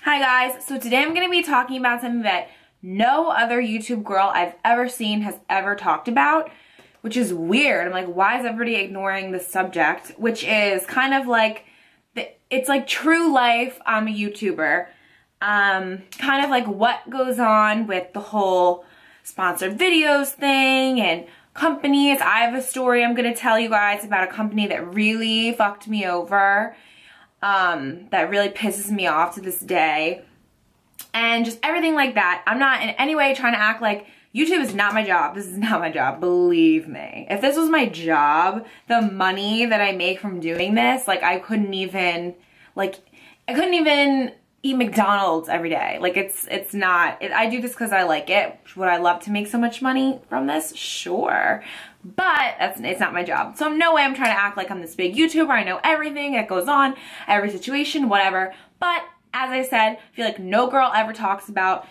Hi guys, so today I'm going to be talking about something that no other YouTube girl I've ever seen has ever talked about, which is weird. I'm like, why is everybody ignoring this subject? Which is kind of like, it's like true life, I'm a YouTuber. Kind of like what goes on with the whole sponsored videos thing and companies. I have a story I'm going to tell you guys about a company that really fucked me over. That really pisses me off to this day, and just everything like that. I'm not in any way trying to act like YouTube is not my job. This is not my job, believe me. If this was my job, the money that I make from doing this, like I couldn't even eat McDonald's every day. Like it's not, I do this because I like it. Would I love to make so much money from this? Sure. But it's not my job. So no way I'm trying to act like I'm this big YouTuber. I know everything that goes on, every situation, whatever. But as I said, I feel like no girl ever talks about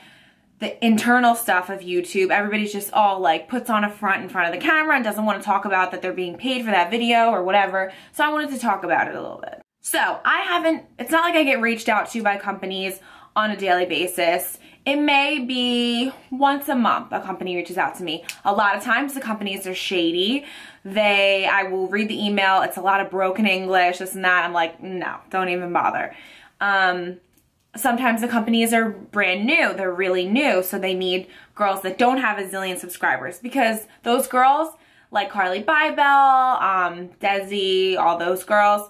the internal stuff of YouTube. Everybody's just all like puts on a front in front of the camera and doesn't want to talk about that they're being paid for that video or whatever. So I wanted to talk about it a little bit. So it's not like I get reached out to by companies on a daily basis. It may be once a month a company reaches out to me. A lot of times the companies are shady. I will read the email. It's a lot of broken English, this and that. I'm like, no, don't even bother. Sometimes the companies are brand new. They're really new. So they need girls that don't have a zillion subscribers, because those girls like Carly Bybel, Desi, all those girls,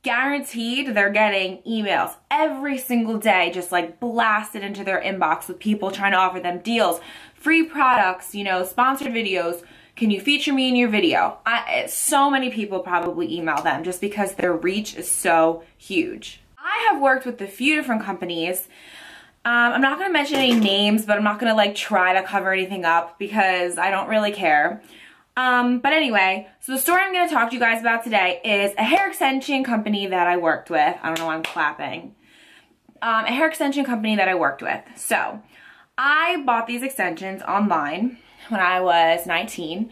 guaranteed they're getting emails every single day, just like blasted into their inbox with people trying to offer them deals, free products, you know, sponsored videos. Can you feature me in your video? So many people probably email them just because their reach is so huge. I have worked with a few different companies. I'm not going to mention any names, but I'm not going to like try to cover anything up because I don't really care. But anyway, so the story I'm going to talk to you guys about today is a hair extension company that I worked with. I don't know why I'm clapping. A hair extension company that I worked with. So, I bought these extensions online when I was 19.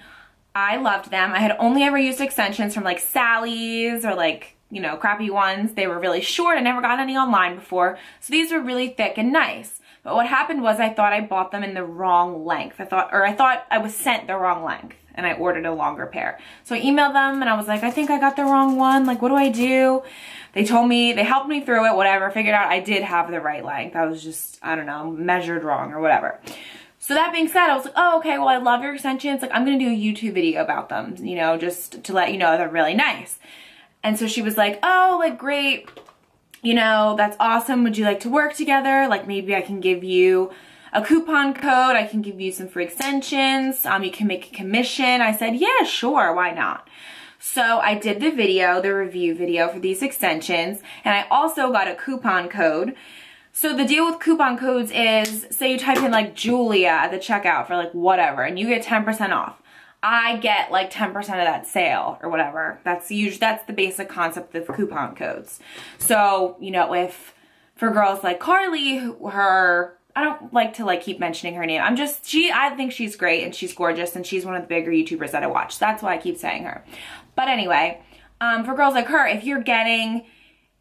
I loved them. I had only ever used extensions from like Sally's or like, you know, crappy ones. They were really short. I never got any online before. So these were really thick and nice. But what happened was I thought I bought them in the wrong length. I thought I was sent the wrong length, and I ordered a longer pair. So I emailed them and I was like, I think I got the wrong one. Like, what do I do? They told me, they helped me through it, whatever. Figured out I did have the right length. I was just, I don't know, measured wrong or whatever. So that being said, I was like, oh, okay, well, I love your extensions. Like, I'm going to do a YouTube video about them, you know, just to let you know they're really nice. And so she was like, oh, like, great. You know, that's awesome. Would you like to work together? Like, maybe I can give you a coupon code. I can give you some free extensions. You can make a commission. I said, yeah, sure. Why not? So I did the video, the review video for these extensions. And I also got a coupon code. So the deal with coupon codes is, say you type in like Julia at the checkout for like whatever, and you get 10% off. I get like 10% of that sale or whatever. That's the basic concept of coupon codes. So, you know, for girls like Carly, I don't like to like keep mentioning her name. I think she's great and she's gorgeous and she's one of the bigger YouTubers that I watch. That's why I keep saying her. But anyway, for girls like her, if you're getting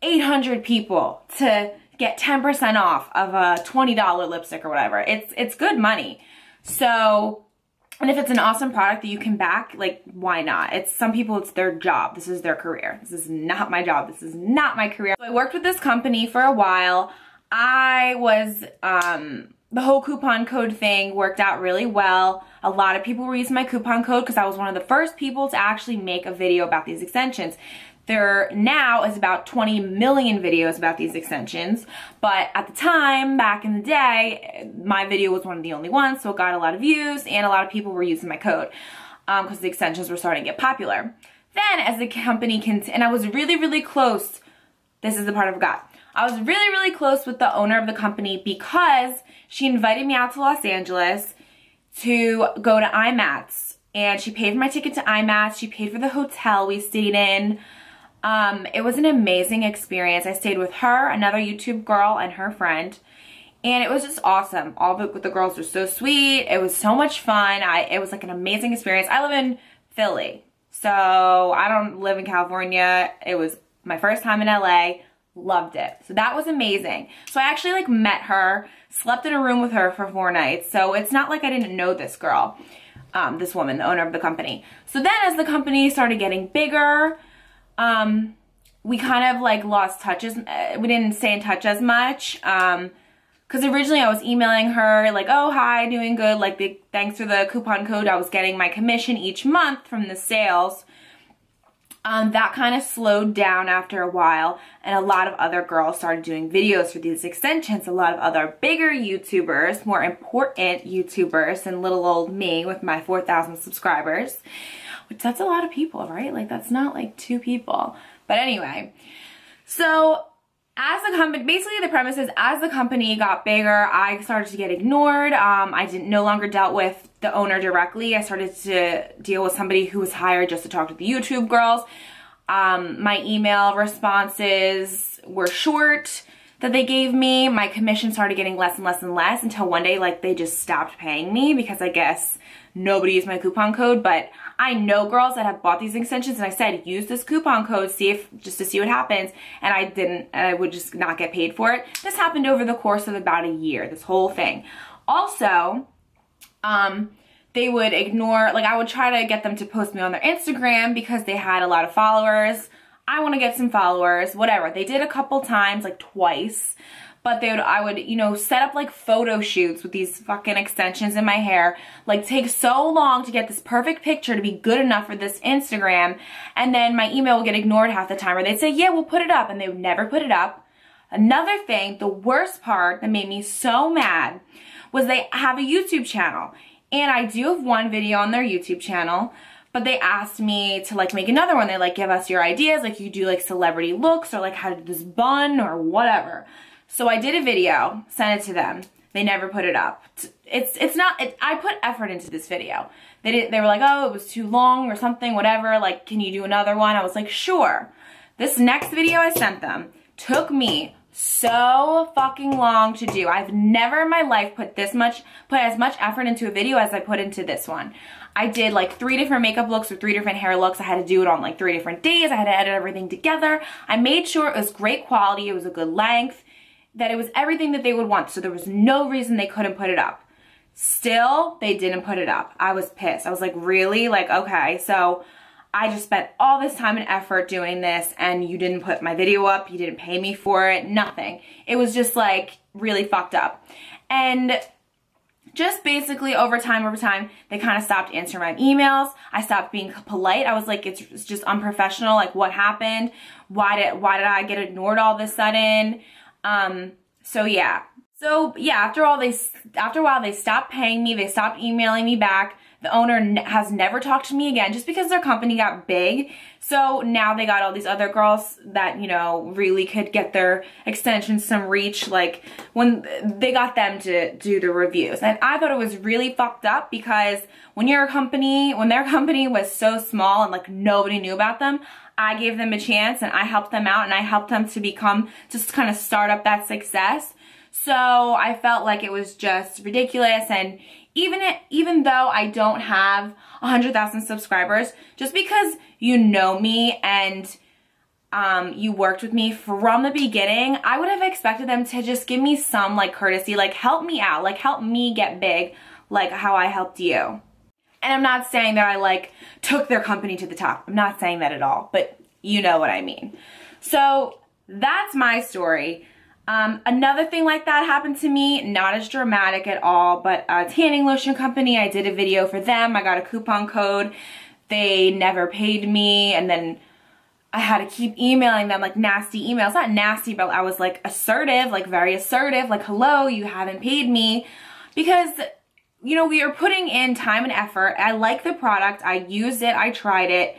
800 people to get 10% off of a $20 lipstick or whatever, it's good money. So, and if it's an awesome product that you can back, like, why not? Some people, it's their job. This is their career. This is not my job. This is not my career. So I worked with this company for a while. The whole coupon code thing worked out really well. A lot of people were using my coupon code because I was one of the first people to actually make a video about these extensions. There now is about 20 million videos about these extensions, but at the time, back in the day, my video was one of the only ones, so it got a lot of views and a lot of people were using my code because the extensions were starting to get popular. Then as the company and I was really, really close, this is the part I forgot. I was really, really close with the owner of the company because she invited me out to Los Angeles to go to IMATS, and she paid for my ticket to IMATS. She paid for the hotel we stayed in. It was an amazing experience. I stayed with her, another YouTube girl, and her friend, and it was just awesome. All the girls were so sweet. It was so much fun. It was like an amazing experience. I live in Philly, so I don't live in California. It was my first time in LA. Loved it. So that was amazing. So I actually like met her, slept in a room with her for 4 nights. So it's not like I didn't know this girl, this woman, the owner of the company. So then as the company started getting bigger, we kind of like lost touches. We didn't stay in touch as much. Because originally I was emailing her like, oh, hi, doing good. Like, thanks for the coupon code. I was getting my commission each month from the sales. That kind of slowed down after a while, and a lot of other girls started doing videos for these extensions. A lot of other bigger YouTubers, more important YouTubers than little old me with my 4,000 subscribers, which that's a lot of people, right? Like, that's not like 2 people. But anyway, so as the company, basically the premise is as the company got bigger, I started to get ignored. I no longer dealt with the owner directly. I started to deal with somebody who was hired just to talk to the YouTube girls. My email responses were short that they gave me. My commission started getting less and less and less until one day, like, they just stopped paying me because I guess nobody used my coupon code. But I know girls that have bought these extensions, and I said, use this coupon code, just to see what happens. And I didn't, and I would just not get paid for it. This happened over the course of about a year, this whole thing. Also, they would ignore, like, I would try to get them to post me on their Instagram because they had a lot of followers. I want to get some followers, whatever. They did a couple times, like twice, but I would, you know, set up like photo shoots with these fucking extensions in my hair, like take so long to get this perfect picture to be good enough for this Instagram, and then my email would get ignored half the time, or they'd say, yeah, we'll put it up, and they would never put it up. Another thing, the worst part that made me so mad was they have a YouTube channel, and I do have one video on their YouTube channel, but they asked me to like make another one. They like, give us your ideas, like you do like celebrity looks or like how to do this bun or whatever. So I did a video, sent it to them. They never put it up. I put effort into this video. They were like, oh, it was too long or something, whatever. Like, can you do another one? I was like, sure. This next video I sent them took me so fucking long to do. I've never in my life put as much effort into a video as I put into this one. I did like 3 different makeup looks or 3 different hair looks. I had to do it on like 3 different days. I had to edit everything together. I made sure it was great quality, it was a good length, that it was everything that they would want. So there was no reason they couldn't put it up. Still, they didn't put it up. I was pissed. I was like, really? Like, okay, so I just spent all this time and effort doing this, and you didn't put my video up, you didn't pay me for it, nothing. It was just like really fucked up. And just basically over time, they kind of stopped answering my emails. I stopped being polite. I was like, it's just unprofessional. Like, what happened? Why did I get ignored all of a sudden? So yeah. After a while, they stopped paying me. They stopped emailing me back. The owner has never talked to me again just because their company got big. So now they got all these other girls that, you know, really could get their extensions some reach. Like, when they got them to do the reviews. And I thought it was really fucked up because when their company was so small and like nobody knew about them, I gave them a chance and I helped them out and I helped them to just kind of start up that success. So I felt like it was just ridiculous. And even though I don't have 100,000 subscribers, just because you know me and you worked with me from the beginning, I would have expected them to just give me some like courtesy, like help me out, like help me get big, like how I helped you. And I'm not saying that I like took their company to the top. I'm not saying that at all, but you know what I mean. So that's my story. Another thing like that happened to me, not as dramatic at all, but a tanning lotion company, I did a video for them. I got a coupon code. They never paid me, and then I had to keep emailing them like nasty emails. Not nasty, but I was like assertive, like very assertive, like, hello, you haven't paid me. Because, you know, we are putting in time and effort. I like the product. I used it. I tried it.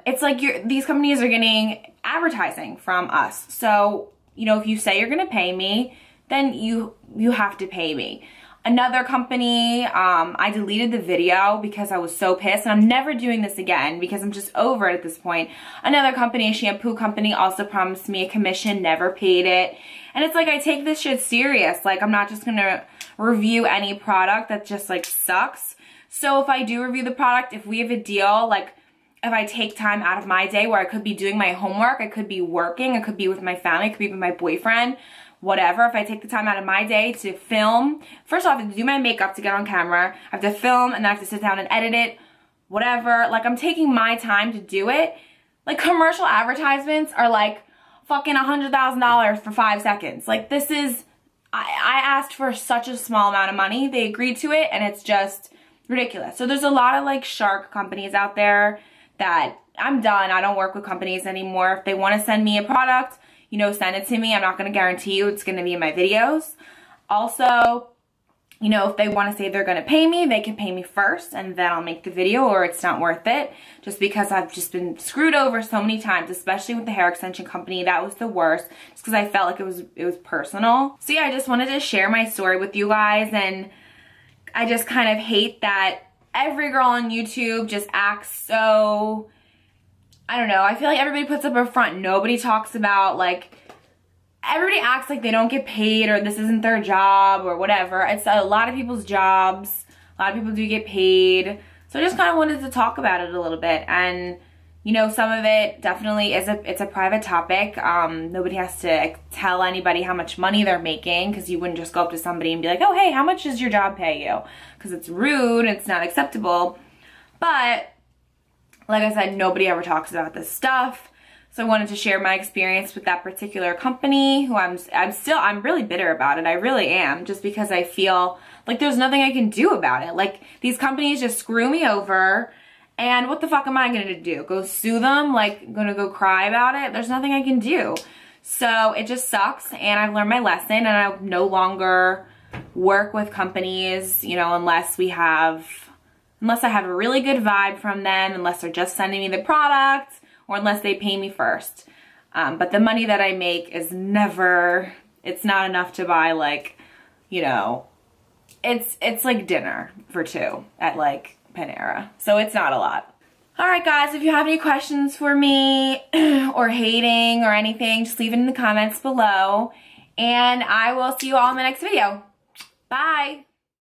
It's like these companies are getting advertising from us. So, you know, if you say you're gonna pay me, then you have to pay me. Another company, I deleted the video because I was so pissed, and I'm never doing this again because I'm just over it at this point. Another company, a shampoo company, also promised me a commission, never paid it. And it's like, I take this shit serious. Like, I'm not just gonna review any product that just like sucks. So if I do review the product, if we have a deal, like, if I take time out of my day where I could be doing my homework, I could be working, I could be with my family, I could be with my boyfriend, whatever. If I take the time out of my day to film, first off, I have to do my makeup to get on camera, I have to film, and then I have to sit down and edit it, whatever. Like, I'm taking my time to do it. Like, commercial advertisements are like fucking $100,000 for 5 seconds. Like, this is, I asked for such a small amount of money. They agreed to it, and it's just ridiculous. So there's a lot of like shark companies out there that I'm done. I don't work with companies anymore. If they want to send me a product, you know, send it to me. I'm not going to guarantee you it's going to be in my videos. Also, you know, if they want to say they're going to pay me, they can pay me first and then I'll make the video, or it's not worth it, just because I've just been screwed over so many times, especially with the hair extension company. That was the worst, just because I felt like it was personal. So yeah, I just wanted to share my story with you guys, and I just kind of hate that every girl on YouTube just acts so, I don't know, I feel like everybody puts up a front. Nobody talks about, like, everybody acts like they don't get paid or this isn't their job or whatever. It's a lot of people's jobs. A lot of people do get paid. So I just kind of wanted to talk about it a little bit. And, you know, some of it definitely is it's a private topic. Nobody has to tell anybody how much money they're making, because you wouldn't just go up to somebody and be like, oh, hey, how much does your job pay you? Because it's rude, it's not acceptable. But, like I said, nobody ever talks about this stuff. So I wanted to share my experience with that particular company, who I'm really bitter about it. I really am, just because I feel like there's nothing I can do about it. Like, these companies just screw me over, and what the fuck am I gonna do? Go sue them? Like, gonna go cry about it? There's nothing I can do. So it just sucks, and I've learned my lesson, and I no longer work with companies, you know, unless I have a really good vibe from them, unless they're just sending me the product, or unless they pay me first. But the money that I make is never, it's not enough to buy, like, you know, it's like dinner for two at like Panera. So it's not a lot. Alright guys, if you have any questions for me or hating or anything, just leave it in the comments below. And I will see you all in my next video. Bye!